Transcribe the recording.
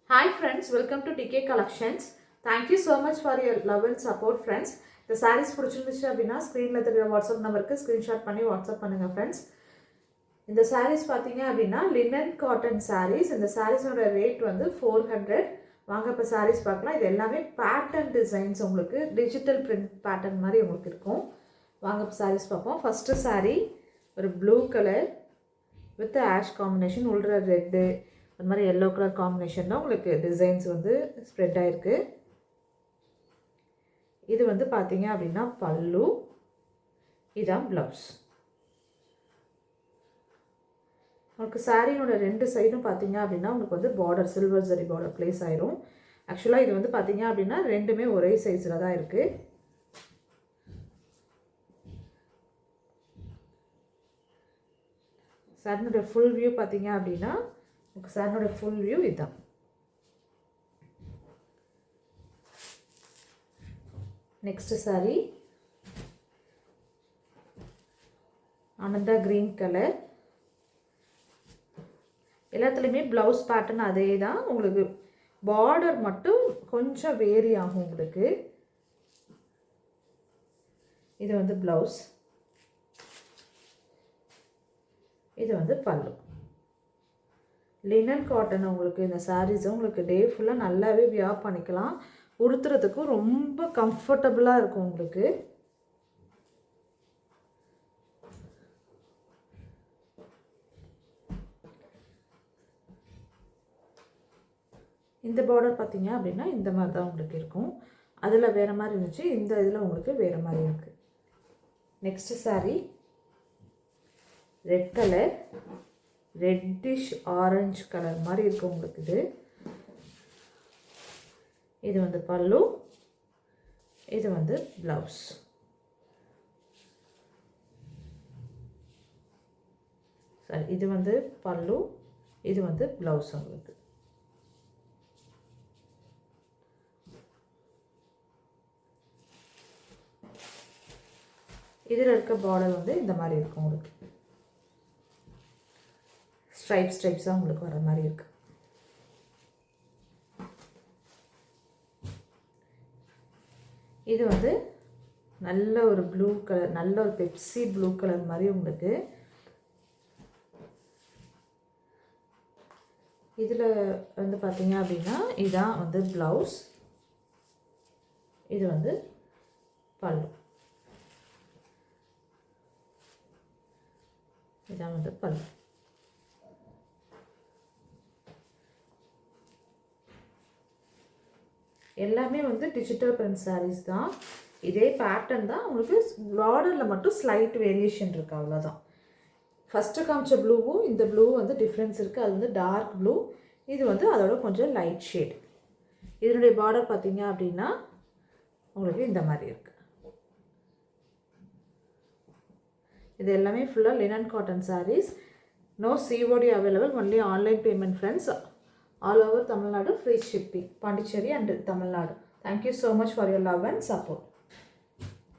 Hi friends, welcome to TK Collections. Thank you so much for your love and support friends. The sarees பிடிச்சிருந்துச்சு அப்படின்னா ஸ்க்ரீனில் தெரியுற WhatsApp நம்பருக்கு screenshot பண்ணி WhatsApp பண்ணுங்கள் ஃப்ரெண்ட்ஸ். இந்த sarees பார்த்தீங்க அப்படின்னா லினன் காட்டன் sarees. இந்த sareeஸோட ரேட் வந்து 400. வாங்க இப்போ sarees பார்க்கலாம். இது எல்லாமே பேட்டர்ன் டிசைன்ஸ், உங்களுக்கு டிஜிட்டல் பிரிண்ட் பேட்டர்ன் மாதிரி உங்களுக்கு இருக்கும். வாங்க இப்போ sarees பார்ப்போம். ஃபஸ்ட்டு saree ஒரு blue colour with ash combination, உள்ள ரெட்டு அது மாதிரி எல்லோ கலர் காம்பினேஷன் தான் உங்களுக்கு டிசைன்ஸ் வந்து ஸ்ப்ரெட் ஆகிருக்கு. இது வந்து பார்த்தீங்க அப்படின்னா பல்லு, இதான் ப்ளவுஸ். உங்களுக்கு சாரியோட ரெண்டு சைடும் பார்த்தீங்க அப்படின்னா உங்களுக்கு வந்து border silver zari border place ஆயிரும். ஆக்சுவலாக இது வந்து பார்த்தீங்க அப்படின்னா ரெண்டுமே ஒரே சைஸில் தான் இருக்குது. சாரியோட ஃபுல் வியூ பார்த்தீங்க அப்படின்னா சாரியோட ஃபுல் வியூ இதுதான். Next sorry Ananda green colour. எல்லாத்துலேயுமே ப்ளவுஸ் பேட்டர்ன் அதே தான், உங்களுக்கு பார்டர் மட்டும் கொஞ்சம் வேரி ஆகும் உங்களுக்கு. இது வந்து ப்ளவுஸ், இது வந்து பல்லு. லினன் காட்டன் உங்களுக்கு இந்த சாரீஸை உங்களுக்கு டே ஃபுல்லாக நல்லாவே வியர் பண்ணிக்கலாம். உடுத்துறதுக்கும் ரொம்ப கம்ஃபர்டபுளாக இருக்கும் உங்களுக்கு. இந்த பார்டர் பார்த்தீங்க அப்படின்னா இந்த மாதிரி தான் உங்களுக்கு இருக்கும். அதில் வேறு மாதிரி இருந்துச்சு, இந்த இதில் உங்களுக்கு வேறு மாதிரி இருக்குது. Next sari red colour, reddish orange colour மாதிரி இருக்கும் உங்களுக்கு. இது வந்து பல்லு, இது வந்து ப்ளவுஸ். சரி, இது வந்து பல்லு, இது வந்து ப்ளவுஸ் உங்களுக்கு. இதில் இருக்க பார்டர் வந்து இந்த மாதிரி இருக்கும் உங்களுக்கு. ஸ்ட்ரைப்ஸாக உங்களுக்கு வர மாதிரி இருக்கு. இது வந்து நல்ல ஒரு ப்ளூ கலர், நல்ல ஒரு பெப்சி ப்ளூ கலர் மாதிரி உங்களுக்கு. இதில் வந்து பார்த்தீங்க அப்படின்னா இதான் வந்து ப்ளவுஸ், இது வந்து பல்லு, இதான் வந்து பல்லு. எல்லாமே வந்து டிஜிட்டல் பிரிண்ட் சாரீஸ் தான். இதே பேட்டர்ன் தான், உங்களுக்கு பார்டரில் மட்டும் ஸ்லைட் வேரியேஷன் இருக்குது, அவ்வளோதான். ஃபஸ்ட்டு காமிச்ச ப்ளூவும் இந்த ப்ளூ வந்து டிஃப்ரென்ஸ் இருக்குது. அது வந்து டார்க் ப்ளூ, இது வந்து அதோட கொஞ்சம் லைட் ஷேட். இதனுடைய பார்டர் பார்த்தீங்க அப்படின்னா உங்களுக்கு இந்த மாதிரி இருக்குது. இது எல்லாமே ஃபுல்லாக linen cotton saris. No COD available, only online payment friends. All over Tamil Nadu, free shipping, Pondicherry and Tamil Nadu. Thank you so much for your love and support.